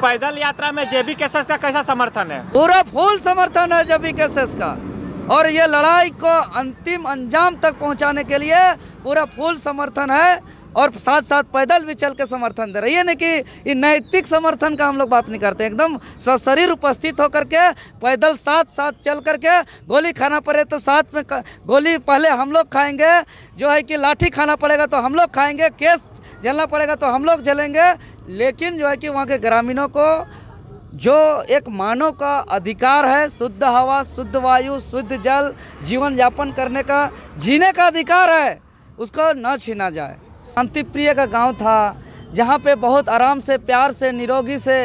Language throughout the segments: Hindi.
पैदल यात्रा में जेबी केसेस का कैसा समर्थन है? पूरा फुल समर्थन है जेबी केसेस का, और ये लड़ाई को अंतिम अंजाम तक पहुंचाने के लिए पूरा फुल समर्थन है, और साथ साथ पैदल भी चल के समर्थन दे रही है। नहीं कि ये नैतिक समर्थन का हम लोग बात नहीं करते, एकदम सशरीर उपस्थित होकर के पैदल साथ साथ चल करके, गोली खाना पड़े तो साथ में गोली पहले हम लोग खाएंगे, जो है कि लाठी खाना पड़ेगा तो हम लोग खाएंगे, केस जलना पड़ेगा तो हम लोग जलेंगे, लेकिन जो है कि वहाँ के ग्रामीणों को जो एक मानव का अधिकार है, शुद्ध हवा, शुद्ध वायु, शुद्ध जल, जीवन यापन करने का, जीने का अधिकार है, उसको न छीना जाए। शांतिप्रिय का गांव था जहां पे बहुत आराम से, प्यार से, निरोगी से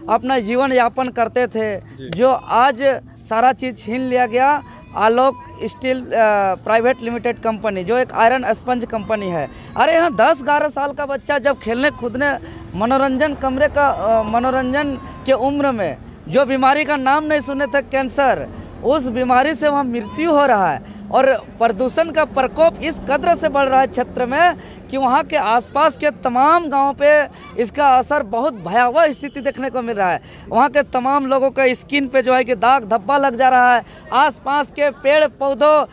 अपना जीवन यापन करते थे, जो आज सारा चीज़ छीन लिया गया। आलोक स्टील प्राइवेट लिमिटेड कंपनी, जो एक आयरन स्पंज कंपनी है। अरे यहाँ 10-11 साल का बच्चा जब खेलने कूदने मनोरंजन कमरे का मनोरंजन के उम्र में जो बीमारी का नाम नहीं सुने थे, कैंसर, उस बीमारी से वहाँ मृत्यु हो रहा है। और प्रदूषण का प्रकोप इस कदर से बढ़ रहा है क्षेत्र में कि वहाँ के आसपास के तमाम गांवों पे इसका असर बहुत भयावह स्थिति देखने को मिल रहा है। वहाँ के तमाम लोगों के स्किन पे जो है कि दाग धब्बा लग जा रहा है, आसपास के पेड़ पौधों,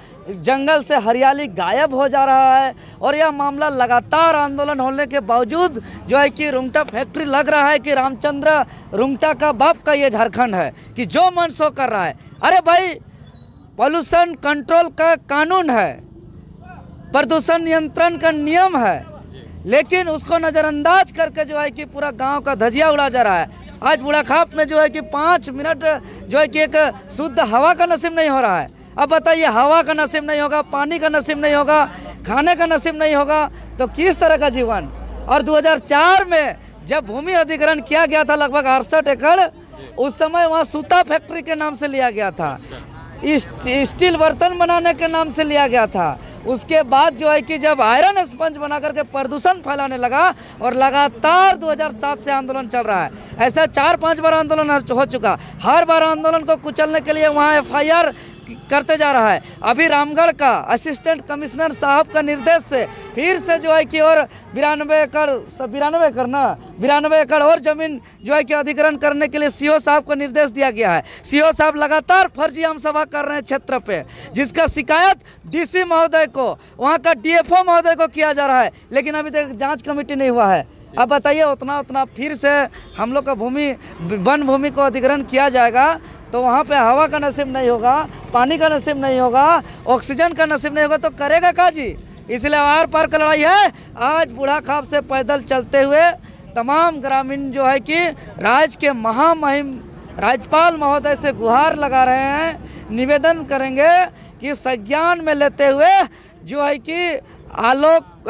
जंगल से हरियाली गायब हो जा रहा है। और यह मामला लगातार आंदोलन होने के बावजूद जो है कि रुंगटा फैक्ट्री लग रहा है कि रामचंद्र रुंगटा का बाप का ये झारखंड है कि जो मन सो कर रहा है। अरे भाई, पॉल्यूशन कंट्रोल का कानून है, प्रदूषण नियंत्रण का नियम है, लेकिन उसको नज़रअंदाज करके जो है कि पूरा गांव का धजिया उड़ा जा रहा है। आज बुढ़ाखाप में जो है कि 5 मिनट जो है कि एक शुद्ध हवा का नसीब नहीं हो रहा है। अब बताइए, हवा का नसीब नहीं होगा, पानी का नसीब नहीं होगा, खाने का नसीब नहीं होगा, तो किस तरह का जीवन। और 2004 में जब भूमि अधिग्रहण किया गया था लगभग 68 एकड़, उस समय वहाँ सूता फैक्ट्री के नाम से लिया गया था, स्टील बर्तन बनाने के नाम से लिया गया था। उसके बाद जो है कि जब आयरन स्पंज बना करके प्रदूषण फैलाने लगा, और लगातार 2007 से आंदोलन चल रहा है। ऐसा 4-5 बार आंदोलन हो चुका, हर बार आंदोलन को कुचलने के लिए वहाँ FIR करते जा रहा है। अभी रामगढ़ का असिस्टेंट कमिश्नर साहब का निर्देश से फिर से जो है कि और 92 एकड़ और जमीन जो है कि अधिग्रहण करने के लिए CO साहब को निर्देश दिया गया है। CO साहब लगातार फर्जी आम सभा कर रहे हैं क्षेत्र पे, जिसका शिकायत DC महोदय को, वहाँ का DFO महोदय को किया जा रहा है, लेकिन अभी तक जांच कमेटी नहीं हुआ है। अब बताइए, उतना फिर से हम लोग का वन भूमि को अधिग्रहण किया जाएगा तो वहाँ पे हवा का नसीब नहीं होगा, पानी का नसीब नहीं होगा, ऑक्सीजन का नसीब नहीं होगा, तो करेगा का जी। इसलिए आर पार का लड़ाई है। आज बुढ़ाखाप से पैदल चलते हुए तमाम ग्रामीण जो है कि राज्य के महामहिम राज्यपाल महोदय से गुहार लगा रहे हैं, निवेदन करेंगे कि संज्ञान में लेते हुए जो है कि आलोक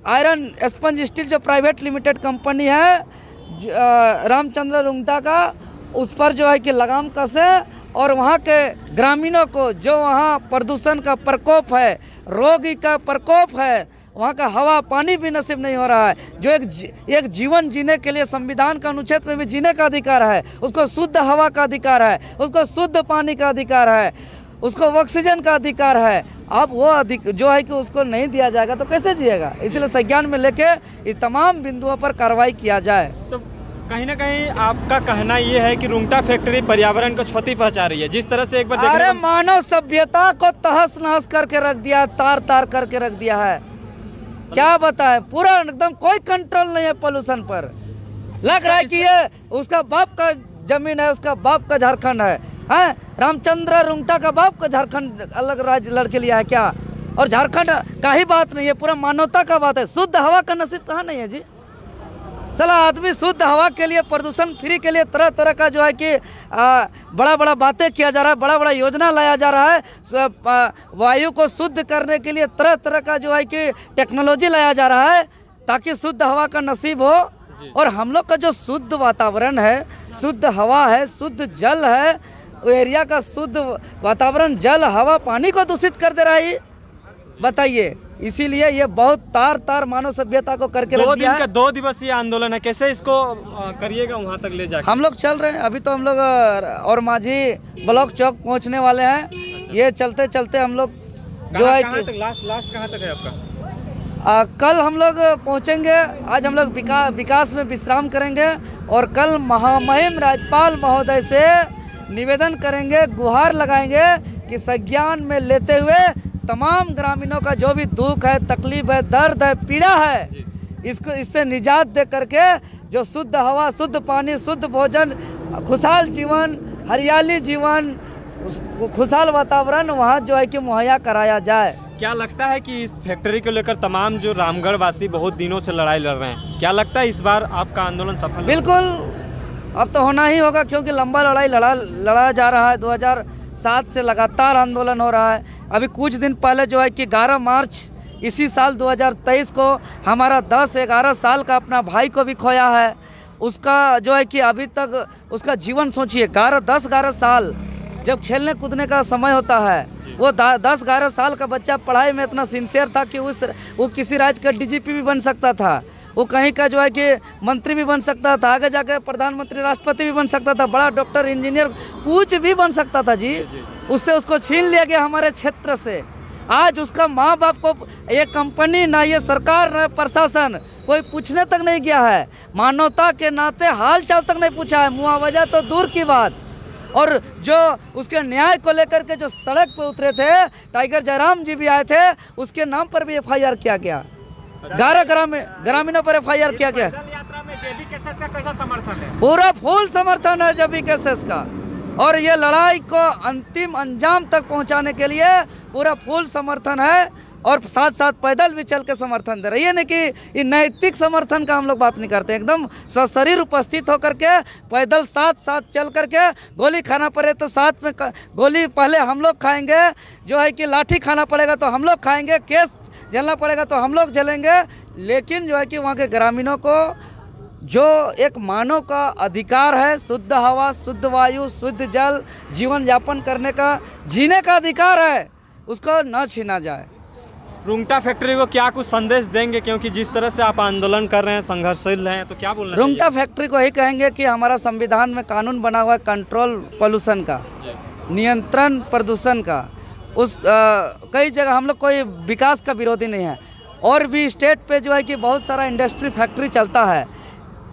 आयरन स्पंज स्टील जो प्राइवेट लिमिटेड कंपनी है रामचंद्र रुंगटा का, उस पर जो है कि लगाम कसे, और वहाँ के ग्रामीणों को जो वहाँ प्रदूषण का प्रकोप है, रोगी का प्रकोप है, वहाँ का हवा पानी भी नसीब नहीं हो रहा है, जो एक जीवन जीने के लिए संविधान का अनुच्छेद में भी जीने का अधिकार है, उसको शुद्ध हवा का अधिकार है, उसको शुद्ध पानी का अधिकार है, उसको ऑक्सीजन का अधिकार है। अब वो जो है कि उसको नहीं दिया जाएगा तो कैसे जिएगा। इसलिए संज्ञान में लेके इस तमाम बिंदुओं पर कार्रवाई किया जाए। तो कहीं ना कहीं आपका कहना ये है कि रुंगटा फैक्ट्री पर्यावरण को क्षति पहुंचा रही है, जिस तरह से एक बार अरे मानव सभ्यता को तहस नहस करके रख दिया, तार करके रख दिया है। क्या बताएं, पूरा एकदम कोई कंट्रोल नहीं है पोल्यूशन पर। लग रहा है कि ये उसका बाप का जमीन है, उसका बाप का झारखंड है। रामचंद्र रुंगटा का बाप का झारखंड अलग राज्य लड़के लिया है क्या? और झारखंड का ही बात नहीं है, पूरा मानवता का बात है। शुद्ध हवा का नसीब कहाँ नहीं है जी। चला आदमी शुद्ध हवा के लिए, प्रदूषण फ्री के लिए तरह तरह का जो है कि बड़ा बातें किया जा रहा है, बड़ा योजना लाया जा रहा है। वायु को शुद्ध करने के लिए तरह तरह का जो है कि टेक्नोलॉजी लाया जा रहा है ताकि शुद्ध हवा का नसीब हो। और हम लोग का जो शुद्ध वातावरण है, शुद्ध हवा है, शुद्ध जल है, वो एरिया का शुद्ध वातावरण, जल, हवा, पानी को दूषित कर दे रहा है, बताइए। इसीलिए ये बहुत तार मानव सभ्यता को करके रख दिया है। 2 दिवसीय आंदोलन है, कैसे इसको करिएगा वहाँ तक ले जाकर? हम लोग चल रहे हैं, अभी तो हम लोग और माझी ब्लॉक चौक पहुँचने वाले हैं। ये चलते चलते हम लोग जो है कि लास्ट कहाँ तक है आपका? कल हम लोग पहुंचेंगे। आज हम लोग विकास में विश्राम करेंगे और कल महामहिम राज्यपाल महोदय से निवेदन करेंगे, गुहार लगाएंगे कि संज्ञान में लेते हुए तमाम ग्रामीणों का जो भी दुख है, तकलीफ है, दर्द है, पीड़ा है, इससे निजात दे करके जो शुद्ध हवा, शुद्ध पानी, शुद्ध भोजन, खुशहाल जीवन, हरियाली जीवन, खुशहाल वातावरण वहाँ जो है कि मुहैया कराया जाए। क्या लगता है कि इस फैक्ट्री को लेकर तमाम जो रामगढ़ वासी बहुत दिनों से लड़ाई लड़ रहे हैं, क्या लगता है इस बार आपका आंदोलन सफल होगा? बिल्कुल, अब तो होना ही होगा क्योंकि लंबा लड़ाई लड़ा जा रहा है। 2007 से लगातार आंदोलन हो रहा है। अभी कुछ दिन पहले जो है कि 11 मार्च इसी साल 2023 को हमारा 10-11 साल का अपना भाई को भी खोया है। उसका जो है कि अभी तक उसका जीवन सोचिए, 10-11 साल जब खेलने कूदने का समय होता है, वो 10-11 साल का बच्चा पढ़ाई में इतना सिंसियर था कि वो किसी राज्य का डीजीपी भी बन सकता था, वो कहीं का जो है कि मंत्री भी बन सकता था, आगे जाकर प्रधानमंत्री, राष्ट्रपति भी बन सकता था, बड़ा डॉक्टर, इंजीनियर, कुछ भी बन सकता था जी। उससे उसको छीन लिया गया हमारे क्षेत्र से। आज उसका माँ बाप को ये कंपनी, ना ये सरकार, ना प्रशासन कोई पूछने तक नहीं गया है। मानवता के नाते हाल चाल तक नहीं पूछा है, मुआवजा तो दूर की बात। और जो उसके न्याय को लेकर के जो सड़क पर उतरे थे, टाइगर जयराम जी भी आए थे, उसके नाम पर भी FIR किया गया। 11 ग्रामीणों पर FIR किया गया। यात्रा में JBKSS का कैसा समर्थन है? पूरा फुल समर्थन है JBKSS का, और ये लड़ाई को अंतिम अंजाम तक पहुंचाने के लिए पूरा फुल समर्थन है। और साथ साथ पैदल भी चल के समर्थन दे रही है। नहीं कि ये नैतिक समर्थन का हम लोग बात नहीं करते, एकदम सशरीर उपस्थित होकर के पैदल साथ चल करके, गोली खाना पड़े तो साथ में गोली पहले हम लोग खाएंगे, जो है कि लाठी खाना पड़ेगा तो हम लोग खाएंगे, केस जलना पड़ेगा तो हम लोग जलेंगे। लेकिन जो है कि वहाँ के ग्रामीणों को जो एक मानव का अधिकार है, शुद्ध हवा, शुद्ध वायु, शुद्ध जल, जीवन यापन करने का, जीने का अधिकार है, उसको न छीना जाए। रुंगटा फैक्ट्री को क्या कुछ संदेश देंगे, क्योंकि जिस तरह से आप आंदोलन कर रहे हैं, संघर्षशील हैं, तो क्या बोलना चाहिए? रुंगटा फैक्ट्री को यही कहेंगे कि हमारा संविधान में कानून बना हुआ है कंट्रोल पोल्यूशन का, नियंत्रण प्रदूषण का। कई जगह हम लोग कोई विकास का विरोधी नहीं है, और भी स्टेट पे जो है कि बहुत सारा इंडस्ट्री फैक्ट्री चलता है,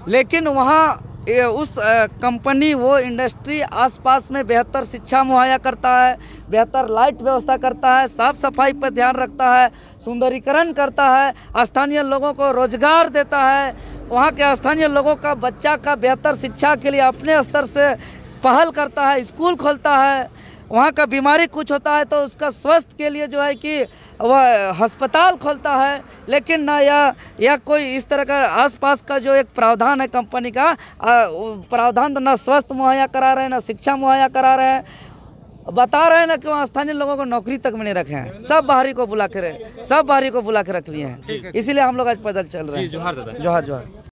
लेकिन वहाँ उस कंपनी, वो इंडस्ट्री आसपास में बेहतर शिक्षा मुहैया करता है, बेहतर लाइट व्यवस्था करता है, साफ सफाई पर ध्यान रखता है, सुंदरीकरण करता है, स्थानीय लोगों को रोजगार देता है, वहाँ के स्थानीय लोगों का बच्चा का बेहतर शिक्षा के लिए अपने स्तर से पहल करता है, स्कूल खोलता है। वहाँ का बीमारी कुछ होता है तो उसका स्वास्थ्य के लिए जो है कि वह अस्पताल खोलता है। लेकिन ना या कोई इस तरह का आसपास का जो एक प्रावधान है कंपनी का, प्रावधान तो ना स्वास्थ्य मुहैया करा रहे हैं, ना शिक्षा मुहैया करा रहे हैं। बता रहे हैं ना कि वहाँ स्थानीय लोगों को नौकरी तक में नहीं रखे हैं, सब बाहरी को बुला के रख लिए हैं। इसीलिए हम लोग आज पैदल चल रहे हैं। जोहार दादा। जोहार जोहार।